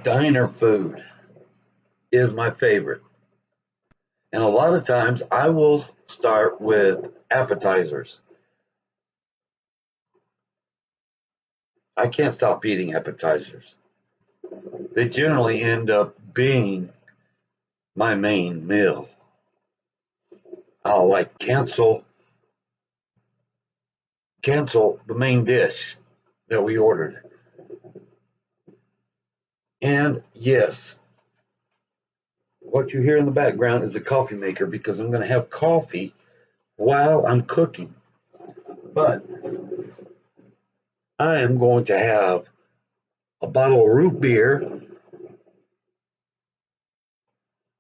Diner food is my favorite. And a lot of times I will start with appetizers. I can't stop eating appetizers. They generally end up being my main meal. I'll like cancel the main dish that we ordered. And yes, what you hear in the background is the coffee maker because I'm going to have coffee while I'm cooking. But I am going to have a bottle of root beer,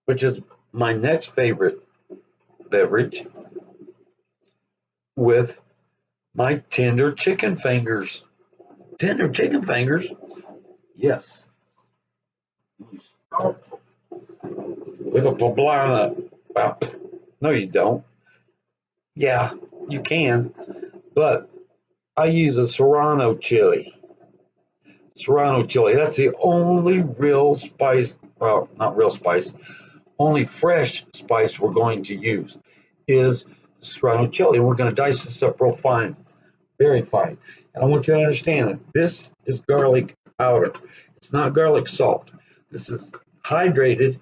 which is my next favorite beverage, with my tender chicken fingers. Tender chicken fingers? Yes. You start with a poblano. Well, no, you don't. Yeah, you can, but I use a Serrano chili. Serrano chili. That's the only real spice, well, not real spice, only fresh spice we're going to use is Serrano chili. And we're going to dice this up real fine, very fine. And I want you to understand that this is garlic powder. It's not garlic salt. This is hydrated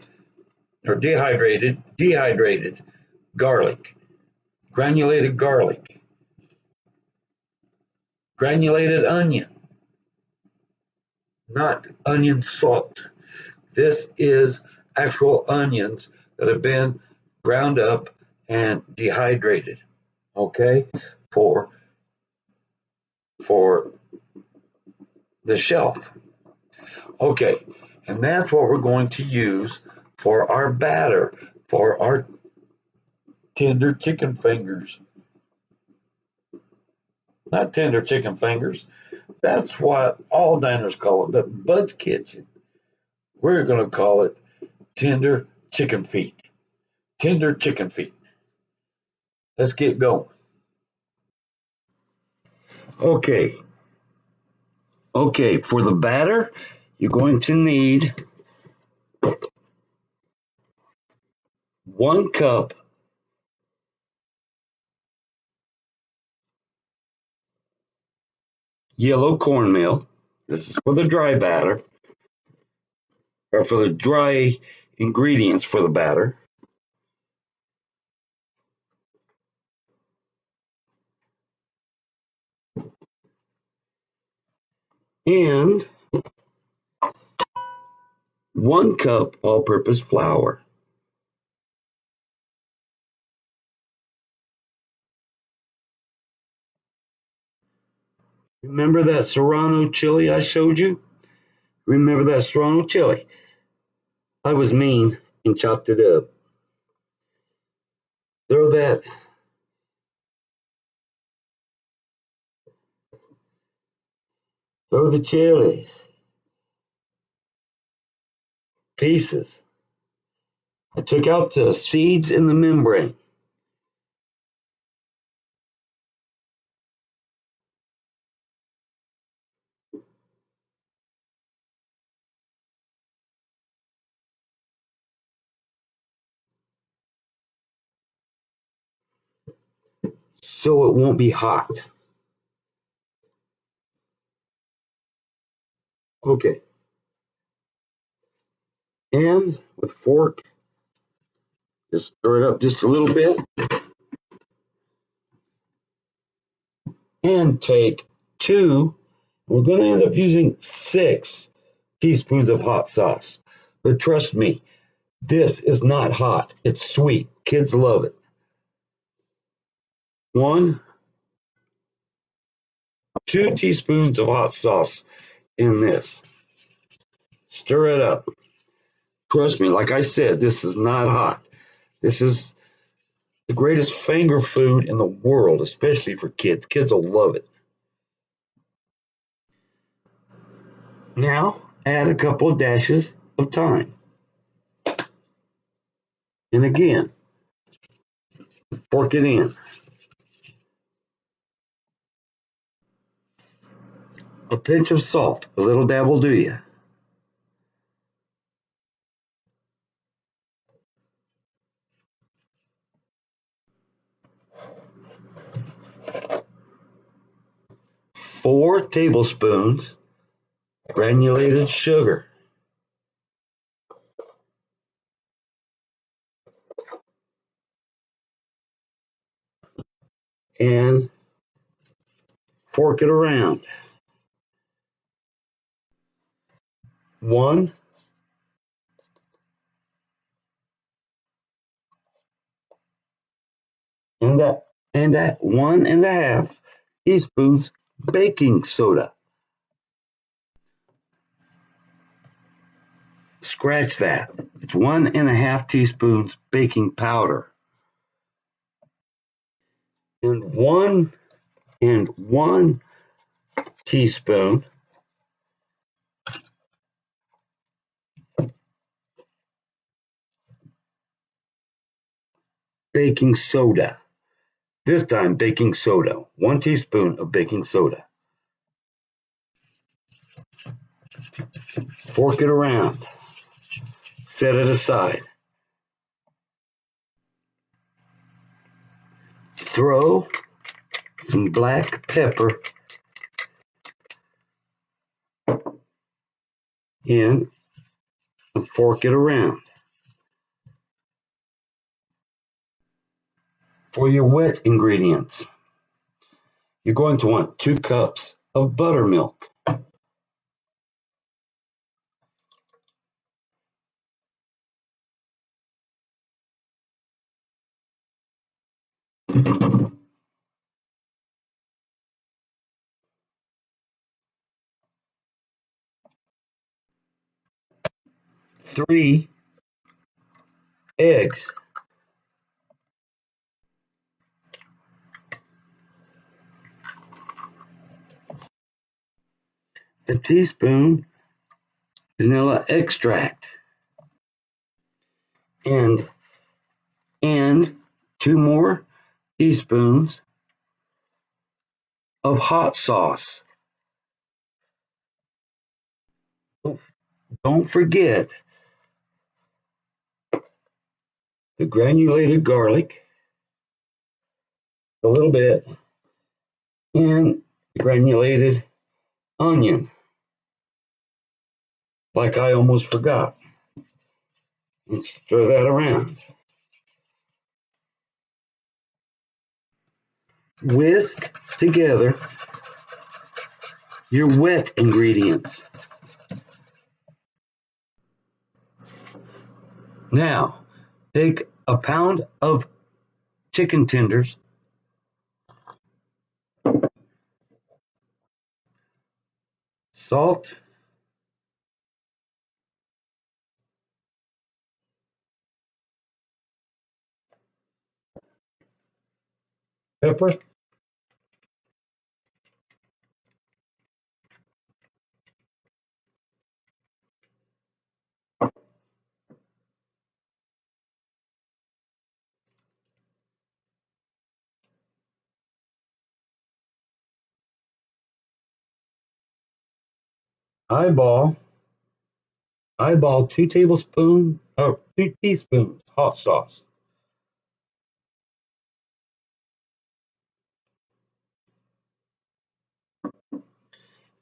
or dehydrated garlic, granulated garlic, granulated onion, not onion salt. This is actual onions that have been ground up and dehydrated, okay, for the shelf. Okay, and that's what we're going to use for our batter, for our tender chicken fingers. Not tender chicken fingers. That's what all diners call it, but Bud's Kitchen, we're going to call it tender chicken feet. Tender chicken feet. Let's get going. Okay. Okay, for the batter, you're going to need 1 cup yellow cornmeal. This is for the dry batter, or for the dry ingredients for the batter. And 1 cup all-purpose flour. Remember that Serrano chili I showed you? Remember that Serrano chili? I was mean and chopped it up. Throw the chilies, pieces. I took out the seeds in the membrane. So it won't be hot. Okay. And with a fork, just stir it up just a little bit. And take we're going to end up using 6 teaspoons of hot sauce. But trust me, this is not hot. It's sweet. Kids love it. 2 teaspoons of hot sauce in this. Stir it up. Trust me, like I said, this is not hot. This is the greatest finger food in the world, especially for kids. Kids will love it. Now, add a couple of dashes of thyme. And again, fork it in. A pinch of salt. A little dab will do ya. 4 tablespoons granulated sugar, and fork it around. 1 and 1.5 teaspoons baking soda. Scratch that. It's 1.5 teaspoons baking powder. And 1 teaspoon baking soda. This time baking soda. 1 teaspoon of baking soda. Fork it around. Set it aside. Throw some black pepper in and fork it around. For your wet ingredients, you're going to want 2 cups of buttermilk, 3 eggs, a teaspoon vanilla extract, and 2 more teaspoons of hot sauce. Don't forget the granulated garlic, a little bit, and granulated onion, like I almost forgot. Let's throw that around. Whisk together your wet ingredients. Now, take a pound of chicken tenders, salt, pepper, eyeball 2 teaspoons hot sauce,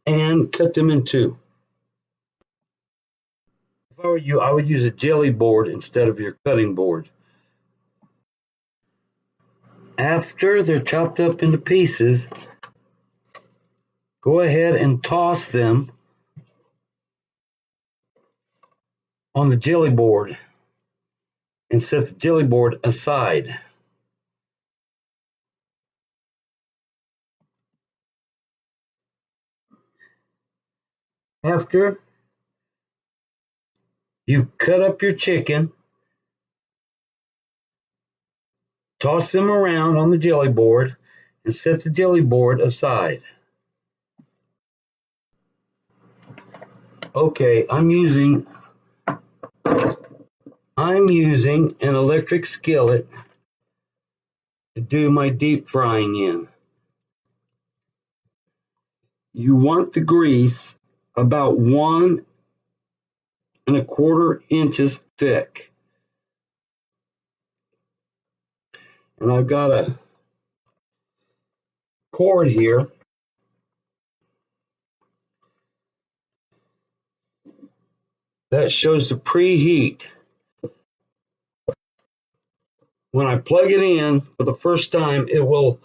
and cut them in 2. If I were you, I would use a jelly board instead of your cutting board. After they're chopped up into pieces, go ahead and toss them on the jelly board and set the jelly board aside. After you cut up your chicken, toss them around on the jelly board and set the jelly board aside. Okay, I'm using an electric skillet to do my deep frying in. You want the grease about 1.25 inches thick. And I've got a cord here that shows the preheat. When I plug it in for the first time, it will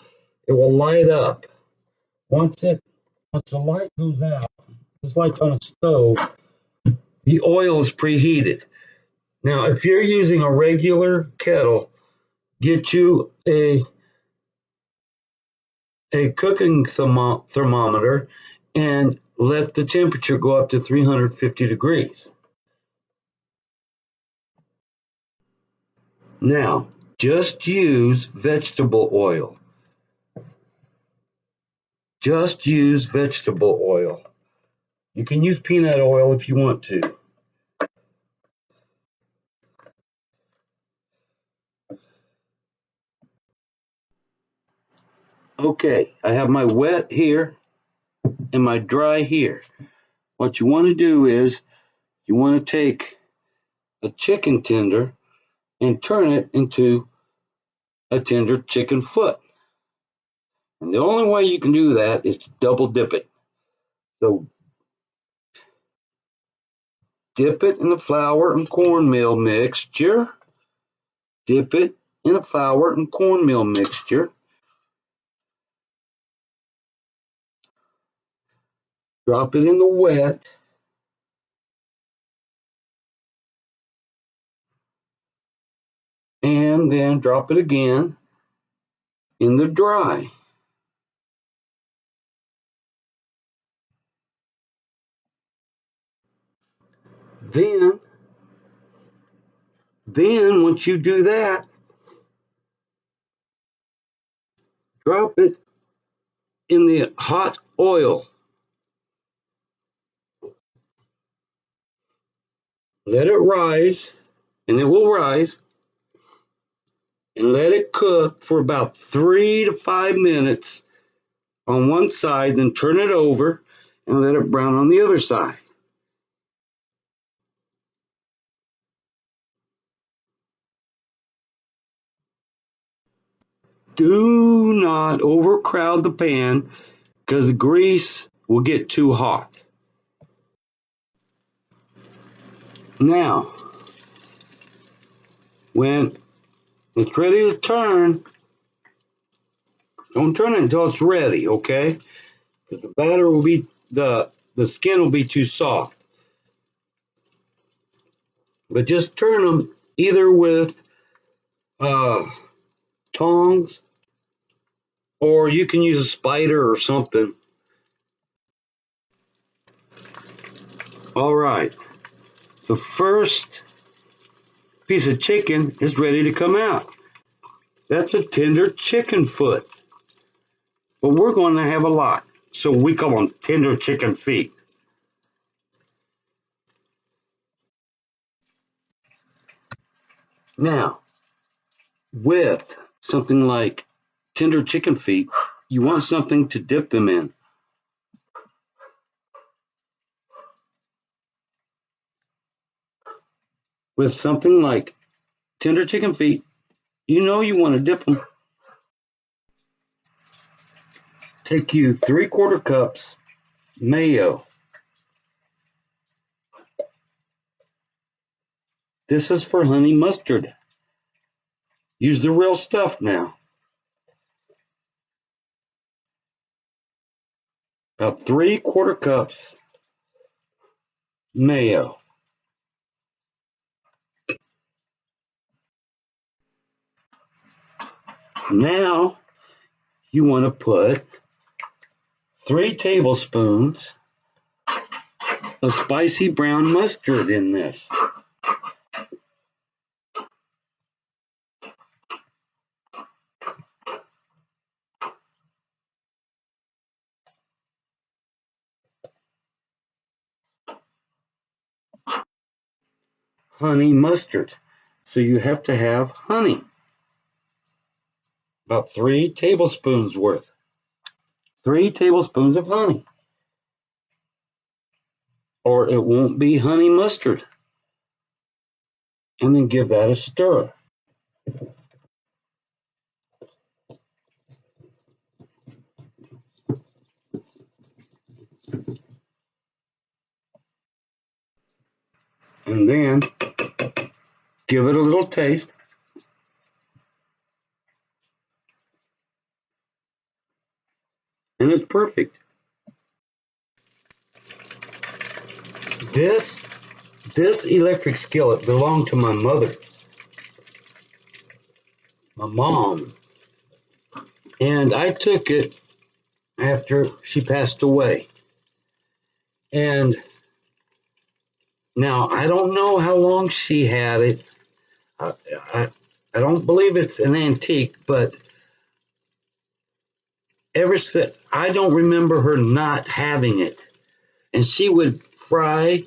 light up. Once the light goes out, just like on a stove, the oil is preheated. Now, if you're using a regular kettle, get you a cooking thermometer and let the temperature go up to 350 degrees. Now, just use vegetable oil. Just use vegetable oil. You can use peanut oil if you want to. Okay, I have my wet here and my dry here. What you want to do is you want to take a chicken tender and turn it into a tender chicken foot. And the only way you can do that is to double dip it. So dip it in the flour and cornmeal mixture. Dip it in the flour and cornmeal mixture. Drop it in the wet. And then drop it again in the dry. Then once you do that, drop it in the hot oil. Let it rise, and it will rise, and let it cook for about 3 to 5 minutes on one side, then turn it over and let it brown on the other side. Do not overcrowd the pan because the grease will get too hot. Now, when it's ready to turn, don't turn it until it's ready, okay? Because the batter will be, the skin will be too soft. But just turn them either with tongs, or you can use a spider or something. All right, the first piece of chicken is ready to come out. That's a tender chicken foot. But we're going to have a lot, so we call them tender chicken feet. Now, with something like tender chicken feet, you want something to dip them in. With something like tender chicken feet, you know you want to dip them. Take you 3/4 cups mayo. This is for honey mustard. Use the real stuff now. About 3/4 cups mayo. Now you want to put 3 tablespoons of spicy brown mustard in this. Honey mustard. So you have to have honey. About 3 tablespoons worth. 3 tablespoons of honey. Or it won't be honey mustard. And then give that a stir. And then give it a little taste. And it's perfect. This electric skillet belonged to my mother, my mom, and I took it after she passed away. And now I don't know how long she had it. I, I, I don't believe it's an antique, but ever since I don't remember her not having it. And she would fry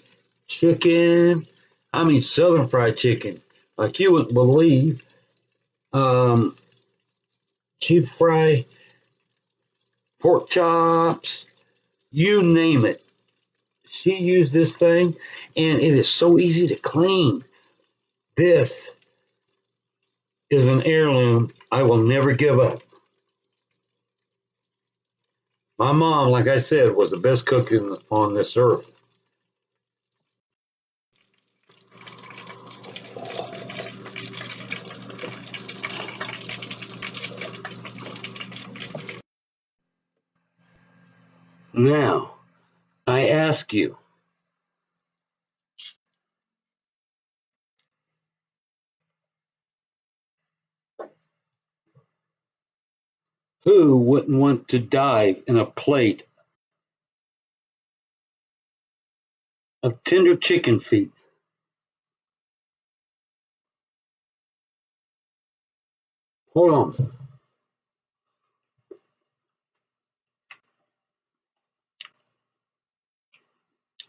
chicken. I mean, southern fried chicken, like you wouldn't believe. Um, she'd fry pork chops, you name it. She used this thing, and it is so easy to clean. This is an heirloom I will never give up. My mom, like I said, was the best cook on this earth. Now, I ask you, who wouldn't want to dive in a plate of tender chicken feet? Hold on.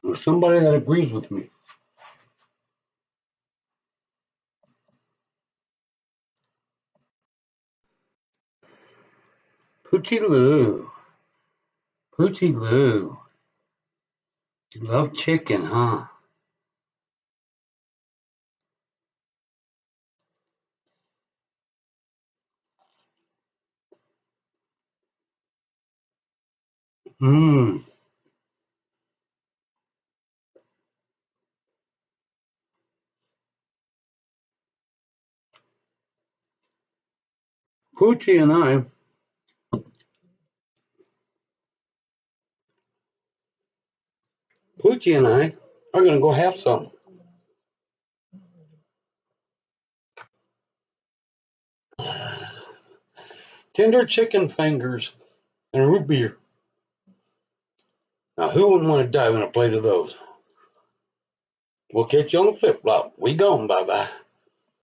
There's somebody that agrees with me. Poochie Lou. Poochie Lou. You love chicken, huh? Mmm. Poochie and I Poochie and I are going to go have some. Tender chicken fingers and root beer. Now, who wouldn't want to dive in a plate of those? We'll catch you on the flip flop. We gone. Bye bye.